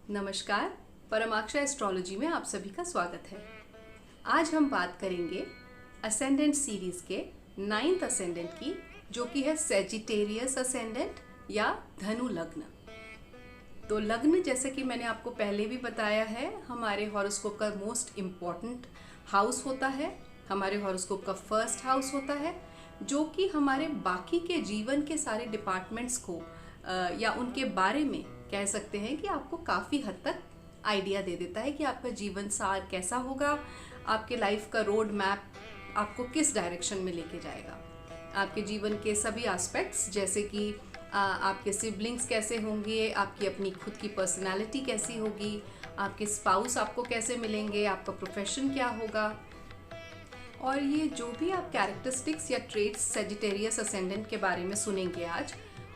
नमस्कार। परमाक्षा एस्ट्रोलॉजी में आप सभी का स्वागत है। आज हम बात करेंगे असेंडेंट सीरीज के 9th असेंडेंट की, जो कि है सेजिटेरियस असेंडेंट या धनु लग्न। तो लग्न, जैसे कि मैंने आपको पहले भी बताया है, हमारे हॉरोस्कोप का मोस्ट इम्पॉर्टेंट हाउस होता है। हमारे हॉरोस्कोप का फर्स्ट हाउस होता है, जो कि हमारे बाकी के जीवन के सारे डिपार्टमेंट्स को या उनके बारे में कह सकते हैं कि आपको काफ़ी हद तक आइडिया दे देता है कि आपका जीवन सार कैसा होगा, आपके लाइफ का रोड मैप आपको किस डायरेक्शन में लेके जाएगा। आपके जीवन के सभी एस्पेक्ट्स, जैसे कि आपके सिबलिंग्स कैसे होंगे, आपकी अपनी खुद की पर्सनालिटी कैसी होगी, आपके स्पाउस आपको कैसे मिलेंगे, आपका प्रोफेशन क्या होगा, और ये जो भी आप कैरेक्टरिस्टिक्स या ट्रेट्स सेजिटेरियस असेंडेंट के बारे में सुनेंगे आज,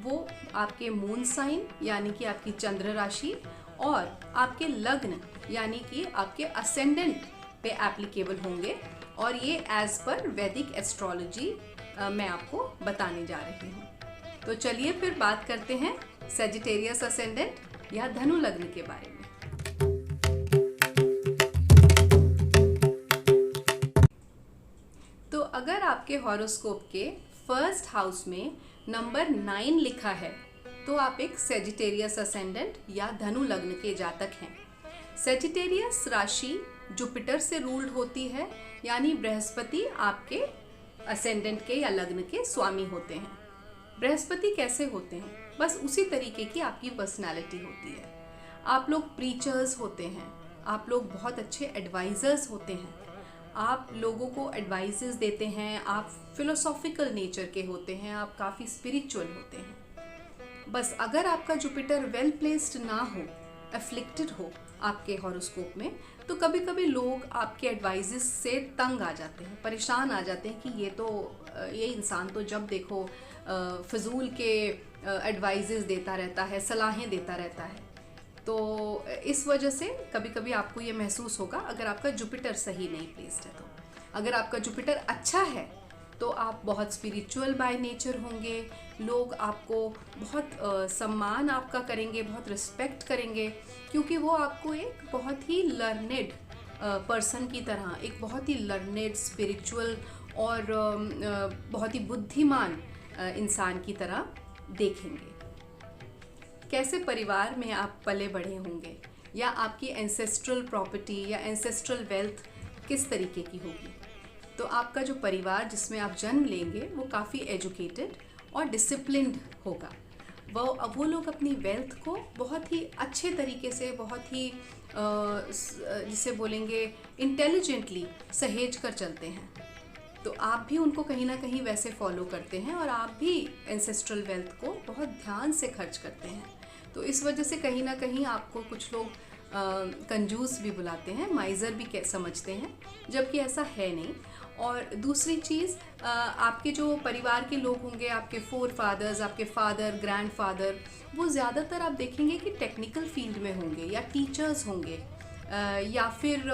वो आपके मून साइन यानी कि आपकी चंद्र राशि और आपके लग्न यानी कि आपके असेंडेंट पे एप्लीकेबल होंगे। और ये एज पर वैदिक एस्ट्रोलॉजी मैं आपको बताने जा रही हूँ। तो चलिए फिर बात करते हैं सेजिटेरियस असेंडेंट या धनु लग्न के बारे में। तो अगर आपके हॉरोस्कोप के फर्स्ट हाउस में नंबर 9 लिखा है, तो आप एक सेजिटेरियस असेंडेंट या धनु लग्न के जातक हैं। सेजिटेरियस राशि जुपिटर से रूल्ड होती है, यानी बृहस्पति आपके असेंडेंट के या लग्न के स्वामी होते हैं। बृहस्पति कैसे होते हैं? बस उसी तरीके की आपकी पर्सनालिटी होती है। आप लोग प्रीचर्स होते हैं, आप लोग बहुत अच्छे एडवाइजर्स होते हैं, आप लोगों को एडवाइसेस देते हैं, आप फिलोसॉफिकल नेचर के होते हैं, आप काफ़ी स्पिरिचुअल होते हैं। बस अगर आपका जुपिटर वेल प्लेस्ड ना हो, अफ्लिक्टेड हो आपके हॉरोस्कोप में, तो कभी कभी लोग आपके एडवाइसेस से तंग आ जाते हैं, परेशान आ जाते हैं कि ये इंसान तो जब देखो फजूल के एडवाइसेस देता रहता है, सलाहें देता रहता है। तो इस वजह से कभी कभी आपको ये महसूस होगा अगर आपका जुपिटर सही नहीं प्लेस्ड है। तो अगर आपका जुपिटर अच्छा है तो आप बहुत स्पिरिचुअल बाय नेचर होंगे, लोग आपको बहुत सम्मान आपका करेंगे, बहुत रिस्पेक्ट करेंगे, क्योंकि वो आपको एक बहुत ही लर्नेड पर्सन की तरह, एक बहुत ही लर्नेड स्पिरिचुअल और बहुत ही बुद्धिमान इंसान की तरह देखेंगे। कैसे परिवार में आप पले बढ़े होंगे, या आपकी एंसेस्ट्रल प्रॉपर्टी या एंसेस्ट्रल वेल्थ किस तरीके की होगी। तो आपका जो परिवार जिसमें आप जन्म लेंगे वो काफ़ी एजुकेटेड और डिसिप्लिन्ड होगा। वो लोग अपनी वेल्थ को बहुत ही अच्छे तरीके से, बहुत ही जिसे बोलेंगे इंटेलिजेंटली सहेज कर चलते हैं। तो आप भी उनको कहीं ना कहीं वैसे फॉलो करते हैं और आप भी एंसेस्ट्रल वेल्थ को बहुत ध्यान से खर्च करते हैं। तो इस वजह से कहीं ना कहीं आपको कुछ लोग कंजूस भी बुलाते हैं, माइजर भी समझते हैं, जबकि ऐसा है नहीं। और दूसरी चीज़, आपके जो परिवार के लोग होंगे, आपके फोर फादर्स, आपके फादर, ग्रैंडफादर, वो ज़्यादातर आप देखेंगे कि टेक्निकल फील्ड में होंगे या टीचर्स होंगे, या फिर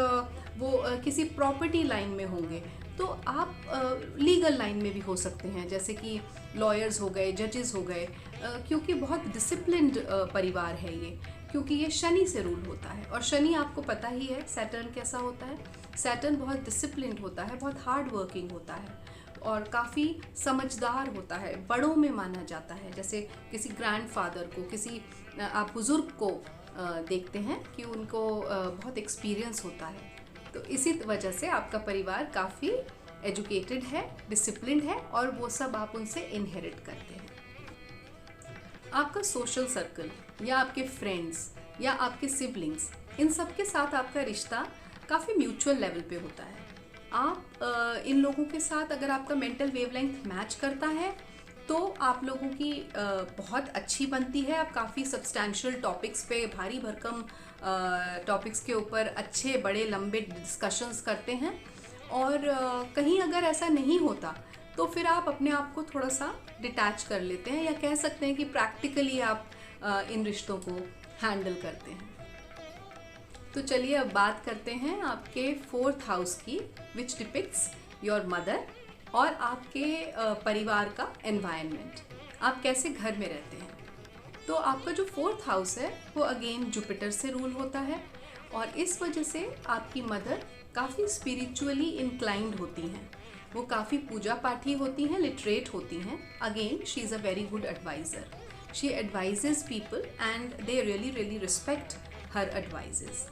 वो किसी प्रॉपर्टी लाइन में होंगे। तो आप लीगल लाइन में भी हो सकते हैं, जैसे कि लॉयर्स हो गए, जजेस हो गए, क्योंकि बहुत डिसिप्लिन्ड परिवार है ये, क्योंकि ये शनि से रूल होता है। और शनि आपको पता ही है सैटर्न कैसा होता है। सैटर्न बहुत डिसिप्लिन्ड होता है, बहुत हार्ड वर्किंग होता है और काफ़ी समझदार होता है, बड़ों में माना जाता है। जैसे किसी ग्रैंडफादर को, किसी आप बुज़ुर्ग को देखते हैं कि उनको बहुत एक्सपीरियंस होता है। तो इसी वजह से आपका परिवार काफ़ी एजुकेटेड है, डिसिप्लिन्ड है, और वो सब आप उनसे इनहेरिट करते हैं। आपका सोशल सर्कल या आपके फ्रेंड्स या आपके सिबलिंग्स, इन सब के साथ आपका रिश्ता काफ़ी म्यूचुअल लेवल पे होता है। आप इन लोगों के साथ अगर आपका मेंटल वेवलेंथ मैच करता है तो आप लोगों की बहुत अच्छी बनती है। आप काफ़ी सब्सटैंशियल टॉपिक्स पे, भारी भरकम टॉपिक्स के ऊपर अच्छे बड़े लंबे डिस्कशंस करते हैं। और कहीं अगर ऐसा नहीं होता तो फिर आप अपने आप को थोड़ा सा डिटैच कर लेते हैं, या कह सकते हैं कि प्रैक्टिकली आप इन रिश्तों को हैंडल करते हैं। तो चलिए अब बात करते हैं आपके 4th हाउस की, विच डिपिक्ट्स योर मदर, और आपके परिवार का एनवायरनमेंट। आप कैसे घर में रहते हैं। तो आपका जो फोर्थ हाउस है वो अगेन जुपिटर से रूल होता है, और इस वजह से आपकी मदर काफ़ी स्पिरिचुअली इंक्लाइंड होती हैं, वो काफ़ी पूजा पाठी होती हैं, लिटरेट होती हैं। Again she is a very good adviser, she advises people and they really really respect her advises,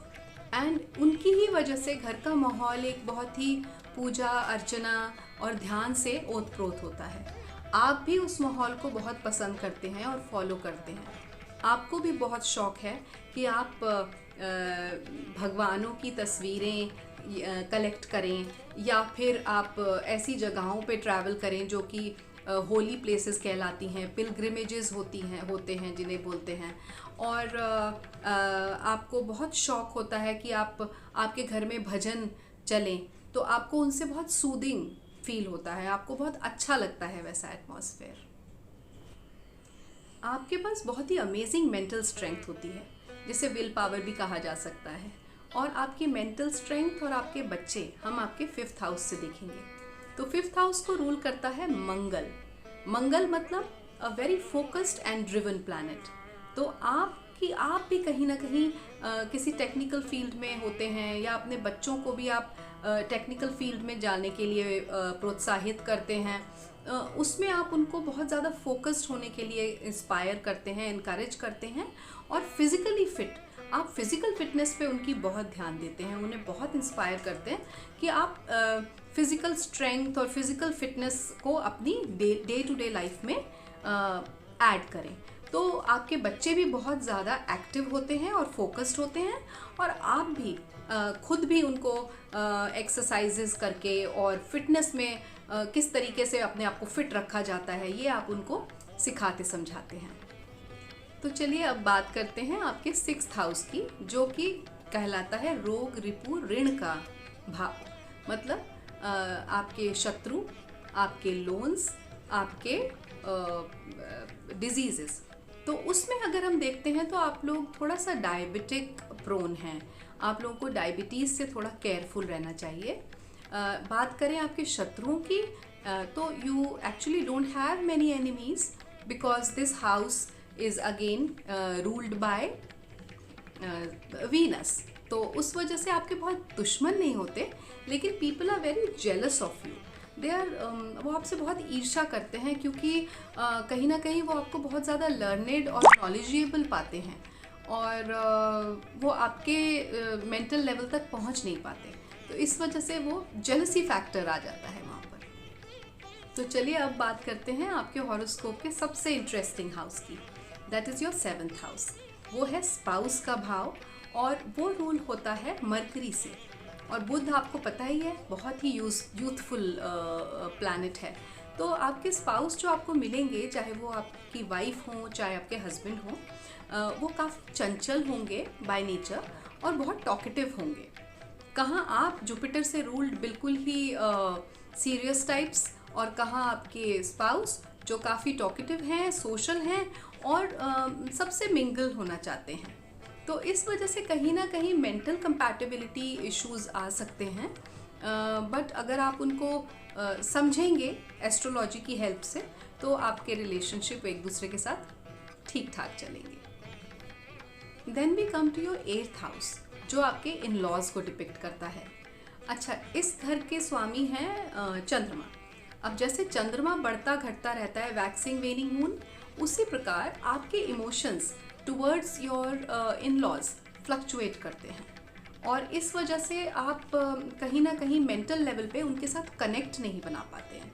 and उनकी ही वजह से घर का माहौल एक बहुत ही पूजा अर्चना और ध्यान से ओतप्रोत होता है। आप भी उस माहौल को बहुत पसंद करते हैं और फॉलो करते हैं। आपको भी बहुत शौक़ है कि आप भगवानों की तस्वीरें कलेक्ट करें, या फिर आप ऐसी जगहों पे ट्रैवल करें जो कि होली प्लेसेस कहलाती हैं, पिलग्रिमेजेस होते हैं जिन्हें बोलते हैं, और आपको बहुत शौक़ होता है कि आपके घर में भजन चलें, तो आपको उनसे बहुत सूदिंग फील होता है, आपको बहुत अच्छा लगता है वैसा एटमॉस्फेयर। आपके पास बहुत ही अमेजिंग मेंटल स्ट्रेंथ होती है, जिसे विल पावर भी कहा जा सकता है, और आपकी मेंटल स्ट्रेंथ और आपके बच्चे हम आपके फिफ्थ हाउस से देखेंगे। तो फिफ्थ हाउस को रूल करता है मंगल। मंगल मतलब a very focused and driven planet. तो आप भी कहीं ना कहीं किसी टेक्निकल फील्ड में होते हैं, या अपने बच्चों को भी आप टेक्निकल फील्ड में जाने के लिए प्रोत्साहित करते हैं, उसमें आप उनको बहुत ज़्यादा फोकस्ड होने के लिए इंस्पायर करते हैं, इनकरेज करते हैं, और फिज़िकली फिट, आप फिज़िकल फिटनेस पे उनकी बहुत ध्यान देते हैं, उन्हें बहुत इंस्पायर करते हैं कि आप फिज़िकल स्ट्रेंथ और फिज़िकल फिटनेस को अपनी डे टू डे लाइफ में ऐड करें। तो आपके बच्चे भी बहुत ज़्यादा एक्टिव होते हैं और फोकस्ड होते हैं, और आप भी खुद भी उनको एक्सरसाइजेस करके और फिटनेस में किस तरीके से अपने आप को फिट रखा जाता है, ये आप उनको सिखाते समझाते हैं। तो चलिए अब बात करते हैं आपके सिक्स्थ हाउस की, जो कि कहलाता है रोग रिपु ऋण का भाव। मतलब आपके शत्रु, आपके लोन्स, आपके डिजीजेस। तो उसमें अगर हम देखते हैं तो आप लोग थोड़ा सा डायबिटिक प्रोन हैं, आप लोगों को डायबिटीज़ से थोड़ा केयरफुल रहना चाहिए। बात करें आपके शत्रुओं की, तो you actually don't have many enemies, because this house is again ruled by Venus. तो उस वजह से आपके बहुत दुश्मन नहीं होते, लेकिन people are very jealous of you. वो आपसे बहुत ईर्ष्या करते हैं, क्योंकि कहीं ना कहीं वो आपको बहुत ज़्यादा लर्नेड और नॉलेजेबल पाते हैं, और वो आपके मेंटल लेवल तक पहुंच नहीं पाते, तो इस वजह से वो जेलसी फैक्टर आ जाता है वहाँ पर। तो चलिए अब बात करते हैं आपके हॉरोस्कोप के सबसे इंटरेस्टिंग हाउस की, that is your seventh house. वो है स्पाउस का भाव, और वो रूल होता है मरकरी से, और बुध आपको पता ही है बहुत ही यूथफुल प्लैनेट है। तो आपके स्पाउस जो आपको मिलेंगे, चाहे वो आपकी वाइफ हो चाहे आपके हस्बैंड हो, वो काफ़ी चंचल होंगे बाय नेचर और बहुत टॉकेटिव होंगे। कहाँ आप जुपिटर से रूल्ड बिल्कुल ही सीरियस टाइप्स, और कहाँ आपके स्पाउस जो काफ़ी टॉकेटिव हैं, सोशल हैं, और सबसे मिंगल होना चाहते हैं। तो इस वजह से कहीं ना कहीं मेंटल कंपैटिबिलिटी इश्यूज आ सकते हैं, बट अगर आप उनको समझेंगे एस्ट्रोलॉजी की हेल्प से, तो आपके रिलेशनशिप एक दूसरे के साथ ठीक ठाक चलेंगे। Then we come to your eighth house, जो आपके इन लॉज को डिपिक्ट करता है। अच्छा, इस घर के स्वामी हैं चंद्रमा। अब जैसे चंद्रमा बढ़ता घटता रहता है, वैक्सिंग वेनिंग मून, उसी प्रकार आपके emotions towards your in laws fluctuate करते हैं, और इस वजह से आप कहीं ना कहीं मेंटल लेवल पे उनके साथ कनेक्ट नहीं बना पाते हैं,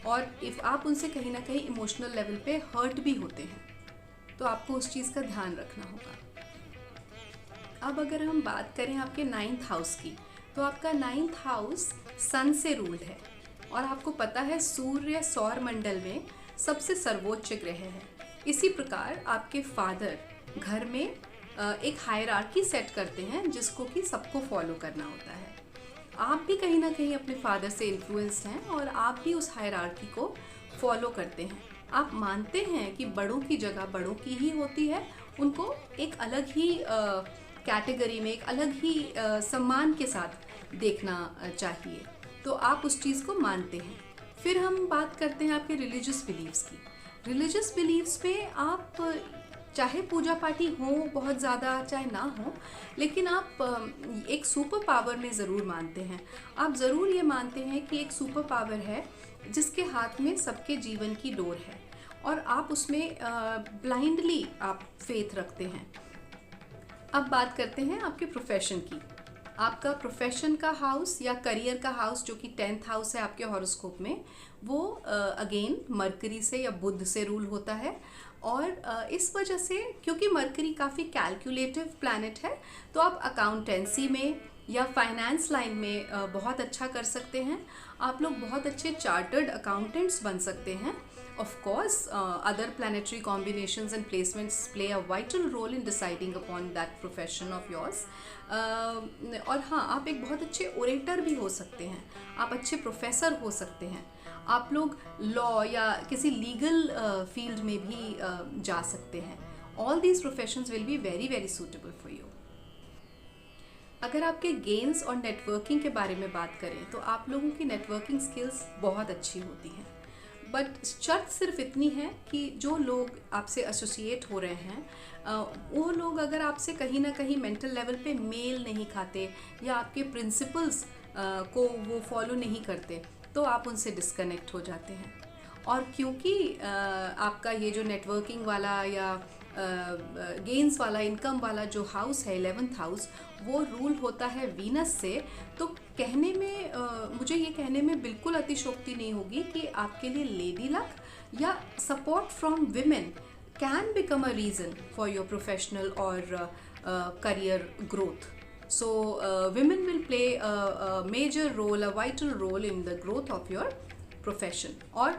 और इफ़ आप उनसे कहीं ना कहीं इमोशनल लेवल पे हर्ट भी होते हैं, तो आपको उस चीज़ का ध्यान रखना होगा। अब अगर हम बात करें आपके नाइन्थ हाउस की, तो आपका नाइन्थ हाउस सन से रूल्ड है, और आपको पता है सूर्य सौर मंडल में सबसे सर्वोच्च ग्रह है। इसी प्रकार आपके फादर घर में एक हायरार्की सेट करते हैं, जिसको कि सबको फॉलो करना होता है। आप भी कहीं ना कहीं अपने फादर से इन्फ्लुएंस्ड हैं, और आप भी उस हायरार्की को फॉलो करते हैं। आप मानते हैं कि बड़ों की जगह बड़ों की ही होती है, उनको एक अलग ही कैटेगरी में, एक अलग ही सम्मान के साथ देखना चाहिए, तो आप उस चीज़ को मानते हैं। फिर हम बात करते हैं आपके रिलीजियस बिलीव्स की। रिलीजियस बिलीव्स में आप चाहे पूजा पाठी हो बहुत ज़्यादा चाहे ना हो, लेकिन आप एक सुपर पावर में ज़रूर मानते हैं। आप ज़रूर ये मानते हैं कि एक सुपर पावर है जिसके हाथ में सबके जीवन की डोर है और आप उसमें ब्लाइंडली आप फेथ रखते हैं। अब बात करते हैं आपके प्रोफेशन की। आपका प्रोफेशन का हाउस या करियर का हाउस जो कि 10th हाउस है आपके हॉरोस्कोप में, वो अगेन मरकरी से या बुध से रूल होता है। और इस वजह से, क्योंकि मरकरी काफ़ी कैलकुलेटिव प्लैनेट है, तो आप अकाउंटेंसी में या फाइनेंस लाइन में बहुत अच्छा कर सकते हैं। आप लोग बहुत अच्छे चार्टर्ड अकाउंटेंट्स बन सकते हैं। Of course, other planetary combinations and placements play a vital role in deciding upon that profession of yours. और हाँ, आप एक बहुत अच्छे ओरेटर भी हो सकते हैं, आप अच्छे प्रोफेसर हो सकते हैं, आप लोग लॉ या किसी लीगल फील्ड में भी जा सकते हैं। All these professions will be very very suitable for you. अगर आपके गेन्स और नेटवर्किंग के बारे में बात करें तो आप लोगों की नेटवर्किंग स्किल्स बहुत अच्छी होती हैं, बट शर्त सिर्फ इतनी है कि जो लोग आपसे एसोसिएट हो रहे हैं वो लोग अगर आपसे कहीं ना कहीं मेंटल लेवल पे मेल नहीं खाते या आपके प्रिंसिपल्स को वो फॉलो नहीं करते, तो आप उनसे डिस्कनेक्ट हो जाते हैं। और क्योंकि आपका ये जो नेटवर्किंग वाला या गेन्स वाला, इनकम वाला जो हाउस है 11th हाउस, वो रूल होता है वीनस से, तो कहने में मुझे ये कहने में बिल्कुल अतिशयोक्ति नहीं होगी कि आपके लिए लेडी लक या support from women can become a reason for your professional और career growth. So women will play a major role, a vital role in the growth of your profession, or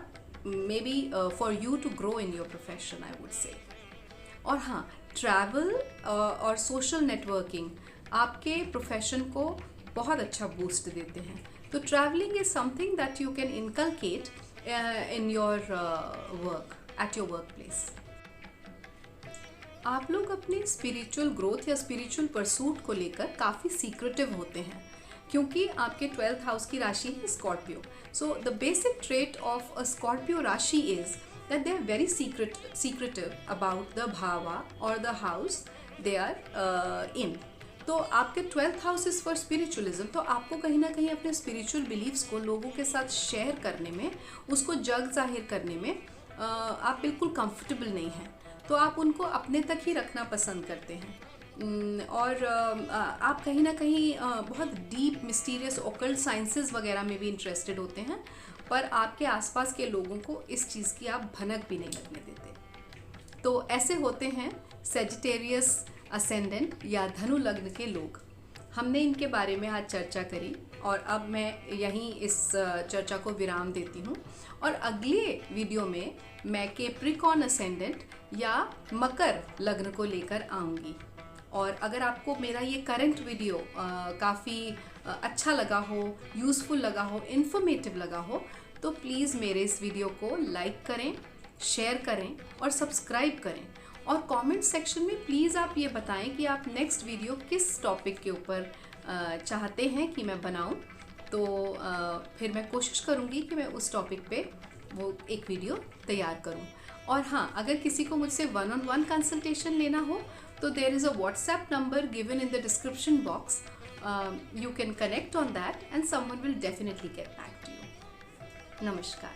maybe for you to grow in your profession, I would say. और हाँ, travel और social networking आपके profession को बहुत अच्छा boost देते हैं। तो travelling is something that you can inculcate in your work at your work place. आप लोग अपनी स्पिरिचुअल ग्रोथ या स्पिरिचुअल परसूट को लेकर काफ़ी सीक्रेटिव होते हैं, क्योंकि आपके 12th हाउस की राशि है Scorpio. So the basic trait of a Scorpio राशि is that they are very secretive about the bhava or the house they are in. तो आपके 12th house is for spiritualism, तो आपको कहीं ना कहीं अपने स्पिरिचुअल बिलीव्स को लोगों के साथ शेयर करने में, उसको जग जाहिर करने में आप बिल्कुल कंफर्टेबल नहीं हैं, तो आप उनको अपने तक ही रखना पसंद करते हैं। और आप कहीं ना कहीं बहुत डीप मिस्टीरियस ऑकल्ट साइंसेस वगैरह में भी इंटरेस्टेड होते हैं, पर आपके आसपास के लोगों को इस चीज़ की आप भनक भी नहीं लगने देते। तो ऐसे होते हैं सेजिटेरियस असेंडेंट या धनु लग्न के लोग। हमने इनके बारे में आज चर्चा करी और अब मैं यहीं इस चर्चा को विराम देती हूँ, और अगले वीडियो में मैं कैप्रिकॉर्न असेंडेंट या मकर लग्न को लेकर आऊँगी। और अगर आपको मेरा ये करंट वीडियो काफ़ी अच्छा लगा हो, यूज़फुल लगा हो, इन्फॉर्मेटिव लगा हो, तो प्लीज़ मेरे इस वीडियो को लाइक करें, शेयर करें और सब्सक्राइब करें। और कमेंट सेक्शन में प्लीज़ आप ये बताएं कि आप नेक्स्ट वीडियो किस टॉपिक के ऊपर चाहते हैं कि मैं बनाऊं, तो फिर मैं कोशिश करूंगी कि मैं उस टॉपिक पे वो एक वीडियो तैयार करूं। और हाँ, अगर किसी को मुझसे 1-on-1 कंसल्टेशन लेना हो तो there is a WhatsApp number given in the description box. You can connect on that and someone will definitely get back to you. Namaskar.